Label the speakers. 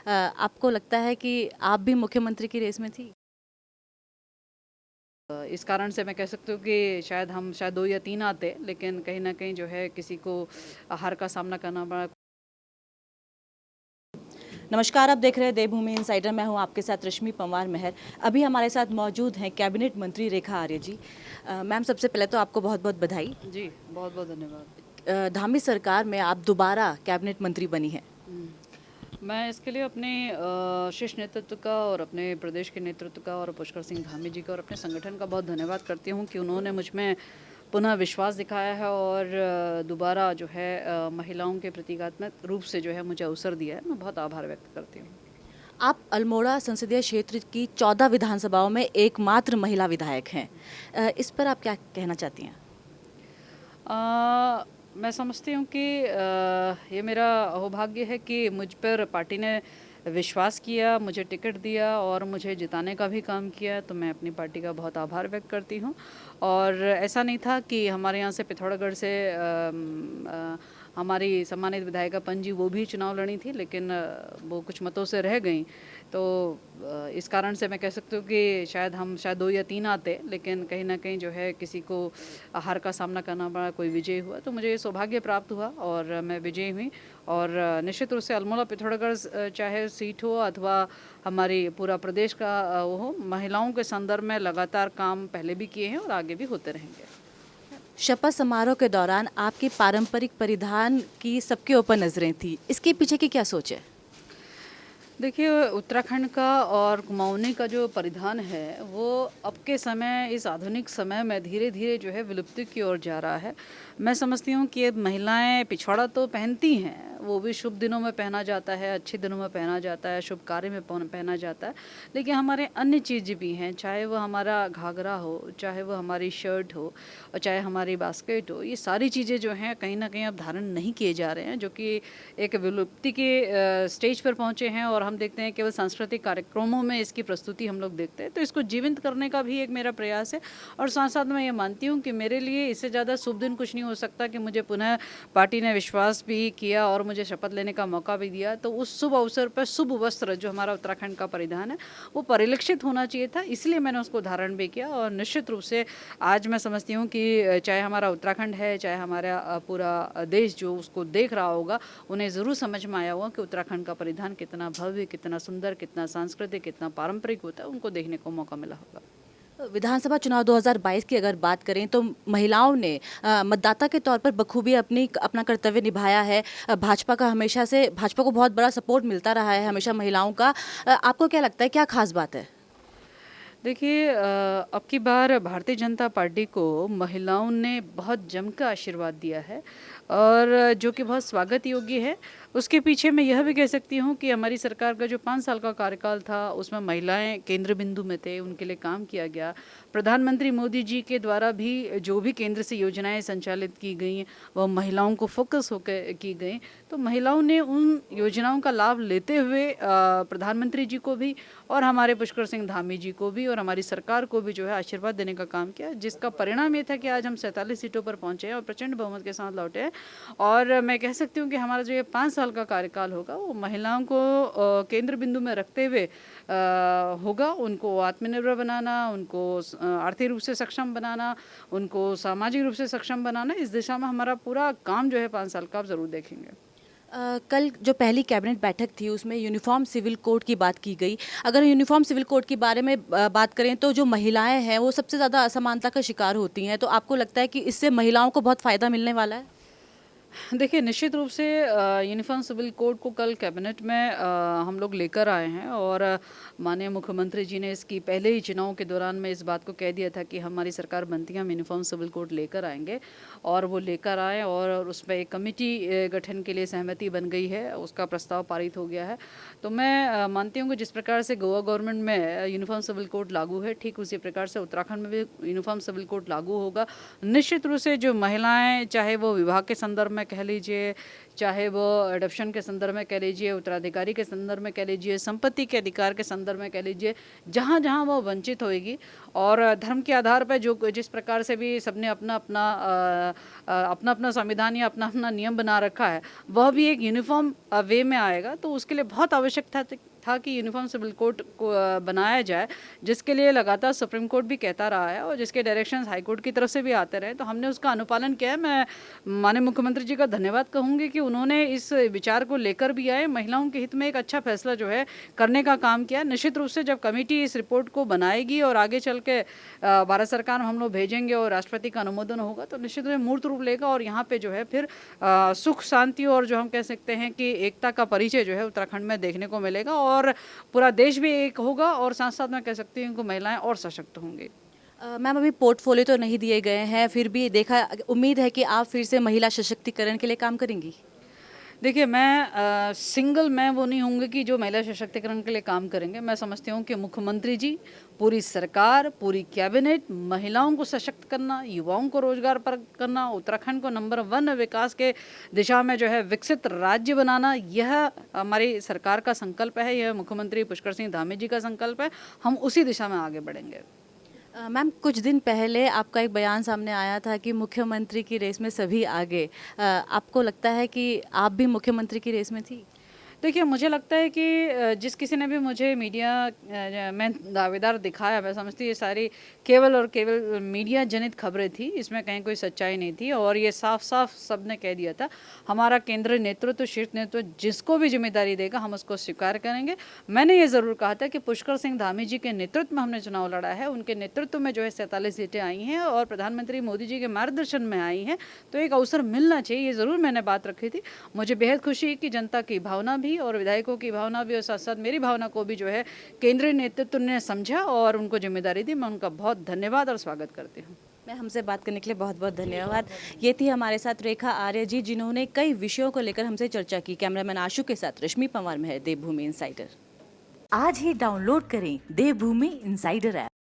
Speaker 1: आपको लगता है कि आप भी मुख्यमंत्री की रेस में थी?
Speaker 2: इस कारण से मैं कह सकती हूँ कि शायद 2 या 3 आते, लेकिन कहीं न कहीं जो है किसी को हार का सामना करना पड़ा।
Speaker 1: नमस्कार, आप देख रहे हैं देवभूमि इनसाइडर। मैं हूं आपके साथ रश्मि पंवार मेहर। अभी हमारे साथ मौजूद हैं कैबिनेट मंत्री रेखा आर्य जी। मैम, सबसे पहले तो आपको बहुत बहुत बधाई।
Speaker 2: जी, बहुत-बहुत धन्यवाद।
Speaker 1: धामी सरकार में आप दोबारा कैबिनेट मंत्री बनी हैं।
Speaker 2: हुँ। मैं इसके लिए अपने शीर्ष नेतृत्व का और अपने प्रदेश के नेतृत्व का और पुष्कर सिंह धामी जी का और अपने संगठन का बहुत धन्यवाद करती हूँ कि उन्होंने मुझ में पुनः विश्वास दिखाया है और दोबारा जो है महिलाओं के प्रतीकात्मक रूप से जो है मुझे अवसर दिया है। मैं बहुत आभार व्यक्त करती हूँ।
Speaker 1: आप अल्मोड़ा संसदीय क्षेत्र की 14 विधानसभाओं में एकमात्र महिला विधायक हैं। इस पर आप क्या कहना चाहती हैं?
Speaker 2: मैं समझती हूँ कि ये मेरा सौभाग्य है कि मुझ पर पार्टी ने विश्वास किया, मुझे टिकट दिया और मुझे जिताने का भी काम किया, तो मैं अपनी पार्टी का बहुत आभार व्यक्त करती हूँ। और ऐसा नहीं था कि हमारे यहाँ से पिथौरागढ़ से हमारी सम्मानित विधायिका पंजी वो भी चुनाव लड़ी थी, लेकिन वो कुछ मतों से रह गईं। तो इस कारण से मैं कह सकती हूँ कि शायद 2 या 3 आते, लेकिन कहीं न कहीं जो है किसी को हार का सामना करना पड़ा, कोई विजयी हुआ। तो मुझे ये सौभाग्य प्राप्त हुआ और मैं विजयी हुई और निश्चित रूप से अल्मोड़ा पिथौरागढ़ चाहे सीट हो अथवा हमारी पूरा प्रदेश का वो हो, महिलाओं के संदर्भ में लगातार काम पहले भी किए हैं और आगे भी होते रहेंगे।
Speaker 1: शपथ समारोह के दौरान आपके पारंपरिक परिधान की सबके ऊपर नजरें थी। इसके पीछे की क्या सोच है?
Speaker 2: देखिए, उत्तराखंड का और कुमाऊनी का जो परिधान है, वो अब के समय इस आधुनिक समय में धीरे-धीरे जो है विलुप्ति की ओर जा रहा है। मैं समझती हूँ कि अब महिलाएँ पिछवाड़ा तो पहनती हैं, वो भी शुभ दिनों में पहना जाता है, अच्छे दिनों में पहना जाता है, शुभ कार्य में पहना जाता है। लेकिन हमारे अन्य चीज़ भी हैं, चाहे वो हमारा घाघरा हो, चाहे वो हमारी शर्ट हो और चाहे हमारी बास्केट हो, ये सारी चीज़ें जो हैं कहीं न कहीं अब धारण नहीं किए जा रहे हैं, जो कि एक विलुप्ति के स्टेज पर पहुँचे हैं और हम देखते हैं केवल सांस्कृतिक कार्यक्रमों में इसकी प्रस्तुति हम लोग देखते हैं। तो इसको जीवंत करने का भी एक मेरा प्रयास है और साथ-साथ मैं ये मानती हूँ कि मेरे लिए इससे ज़्यादा शुभ दिन कुछ नहीं हो सकता कि मुझे पुनः पार्टी ने विश्वास भी किया और मुझे शपथ लेने का मौका भी दिया। तो उस शुभ अवसर पर शुभ वस्त्र जो हमारा उत्तराखंड का परिधान है, वो परिलक्षित होना चाहिए था, इसलिए मैंने उसको धारण भी किया और निश्चित रूप से आज मैं समझती हूँ कि चाहे हमारा उत्तराखंड है, चाहे हमारा पूरा देश जो उसको देख रहा होगा, उन्हें ज़रूर समझ में आया होगा कि उत्तराखंड का परिधान कितना भव्य, कितना सुंदर, कितना सांस्कृतिक, कितना पारंपरिक होता है, उनको देखने को मौका मिला होगा।
Speaker 1: विधानसभा चुनाव 2022 की अगर बात करें तो महिलाओं ने मतदाता के तौर पर बखूबी अपना कर्तव्य निभाया है। भाजपा को बहुत बड़ा सपोर्ट मिलता रहा है हमेशा महिलाओं का। आपको क्या लगता है, क्या खास बात है?
Speaker 2: देखिए, अब की बार भारतीय जनता पार्टी को महिलाओं ने बहुत जमकर आशीर्वाद दिया है और जो कि बहुत स्वागत योग्य है। उसके पीछे मैं यह भी कह सकती हूँ कि हमारी सरकार का जो 5 साल का कार्यकाल था, उसमें महिलाएं केंद्र बिंदु में थे, उनके लिए काम किया गया। प्रधानमंत्री मोदी जी के द्वारा भी जो भी केंद्र से योजनाएं संचालित की गई, वह महिलाओं को फोकस होकर की गई। तो महिलाओं ने उन योजनाओं का लाभ लेते हुए प्रधानमंत्री जी को भी और हमारे पुष्कर सिंह धामी जी को भी और हमारी सरकार को भी जो है आशीर्वाद देने का काम किया, जिसका परिणाम ये था कि आज हम 47 सीटों पर पहुंचे हैं और प्रचंड बहुमत के साथ लौटे हैं। और मैं कह सकती हूँ कि हमारा जो ये 5 साल का कार्यकाल होगा, वो महिलाओं को केंद्र बिंदु में रखते हुए होगा। उनको आत्मनिर्भर बनाना, उनको आर्थिक रूप से सक्षम बनाना, उनको सामाजिक रूप से सक्षम बनाना, इस दिशा में हमारा पूरा काम जो है 5 साल का आप ज़रूर देखेंगे।
Speaker 1: कल जो पहली कैबिनेट बैठक थी उसमें यूनिफॉर्म सिविल कोड की बात की गई। अगर यूनिफॉर्म सिविल कोड के बारे में बात करें तो जो महिलाएं हैं वो सबसे ज़्यादा असमानता का शिकार होती हैं, तो आपको लगता है कि इससे महिलाओं को बहुत फ़ायदा मिलने वाला है?
Speaker 2: देखिए, निश्चित रूप से यूनिफ़ॉर्म सिविल कोड को कल कैबिनेट में हम लोग लेकर आए हैं और माननीय मुख्यमंत्री जी ने इसकी पहले ही चुनाव के दौरान में इस बात को कह दिया था कि हमारी सरकार बनती है, हम यूनिफ़ॉर्म सिविल कोड लेकर आएँगे और वो लेकर आए और उसमें एक कमेटी गठन के लिए सहमति बन गई है, उसका प्रस्ताव पारित हो गया है। तो मैं मानती हूँ कि जिस प्रकार से गोवा गवर्नमेंट में यूनिफ़ॉर्म सिविल कोड लागू है, ठीक उसी प्रकार से उत्तराखंड में भी यूनिफ़ॉर्म सिविल कोड लागू होगा। निश्चित रूप से जो महिलाएँ, चाहे वो विवाह के संदर्भ में कह लीजिए, चाहे वो एडॉप्शन के संदर्भ में कह लीजिए, उत्तराधिकारी के संदर्भ में कह लीजिए, संपत्ति के अधिकार के संदर्भ में कह लीजिए, जहाँ जहाँ वो वंचित होएगी और धर्म के आधार पर जो जिस प्रकार से भी सबने अपना अपना संविधान या अपना अपना नियम बना रखा है, वह भी एक यूनिफॉर्म वे में आएगा। तो उसके लिए बहुत आवश्यक था कि यूनिफॉर्म सिविल कोड को बनाया जाए, जिसके लिए लगातार सुप्रीम कोर्ट भी कहता रहा है और जिसके डायरेक्शंस हाई कोर्ट की तरफ से भी आते रहे। तो हमने उसका अनुपालन किया है। मैं माननीय मुख्यमंत्री जी का धन्यवाद कहूँगी कि उन्होंने इस विचार को लेकर भी आए, महिलाओं के हित में एक अच्छा फैसला जो है करने का काम किया। निश्चित रूप से जब कमेटी इस रिपोर्ट को बनाएगी और आगे चल के भारत सरकार में हम लोग भेजेंगे और राष्ट्रपति का अनुमोदन होगा, तो निश्चित रूप से मूर्त रूप लेगा और यहाँ पे जो है फिर सुख शांति और जो हम कह सकते हैं कि एकता का परिचय जो है उत्तराखंड में देखने को मिलेगा और पूरा देश भी एक होगा और साथ साथ मैं कह सकती हूँ कि महिलाएं और सशक्त होंगी।
Speaker 1: मैम अभी पोर्टफोलियो तो नहीं दिए गए हैं, फिर भी देखा उम्मीद है कि आप फिर से महिला सशक्तिकरण के लिए काम करेंगी।
Speaker 2: देखिए, मैं सिंगल मैं वो नहीं होंगी कि जो महिला सशक्तिकरण के लिए काम करेंगे। मैं समझती हूँ कि मुख्यमंत्री जी, पूरी सरकार, पूरी कैबिनेट महिलाओं को सशक्त करना, युवाओं को रोजगार पर करना, उत्तराखंड को नंबर 1 विकास के दिशा में जो है विकसित राज्य बनाना, यह हमारी सरकार का संकल्प है, यह मुख्यमंत्री पुष्कर सिंह धामी जी का संकल्प है। हम उसी दिशा में आगे बढ़ेंगे।
Speaker 1: मैम कुछ दिन पहले आपका एक बयान सामने आया था कि मुख्यमंत्री की रेस में सभी आगे। आपको लगता है कि आप भी मुख्यमंत्री की रेस में थी?
Speaker 2: देखिए, मुझे लगता है कि जिस किसी ने भी मुझे मीडिया में दावेदार दिखाया, मैं समझती हूँ ये सारी केवल और केवल मीडिया जनित खबरें थी, इसमें कहीं कोई सच्चाई नहीं थी और ये साफ साफ सबने कह दिया था। हमारा केंद्रीय नेतृत्व, शीर्ष नेतृत्व जिसको भी जिम्मेदारी देगा हम उसको स्वीकार करेंगे। मैंने ये ज़रूर कहा था कि पुष्कर सिंह धामी जी के नेतृत्व में हमने चुनाव लड़ा है, उनके नेतृत्व में जो है 47 सीटें आई हैं और प्रधानमंत्री मोदी जी के मार्गदर्शन में आई हैं, तो एक अवसर मिलना चाहिए, ये ज़रूर मैंने बात रखी थी। मुझे बेहद खुशी है कि जनता की भावना भी और विधायकों की भावना भी और साथ साथ मेरी भावना को भी जो है केंद्रीय नेतृत्व ने समझा और उनको जिम्मेदारी दी। मैं उनका बहुत धन्यवाद और स्वागत करती हूँ।
Speaker 1: मैं हमसे बात करने के लिए बहुत बहुत धन्यवाद। ये थी हमारे साथ रेखा आर्य जी, जिन्होंने कई विषयों को लेकर हमसे चर्चा की। कैमरामैन आशु के साथ रश्मि पंवार में है देवभूमि इनसाइडर। आज ही डाउनलोड करें देवभूमि इनसाइडर ऐप।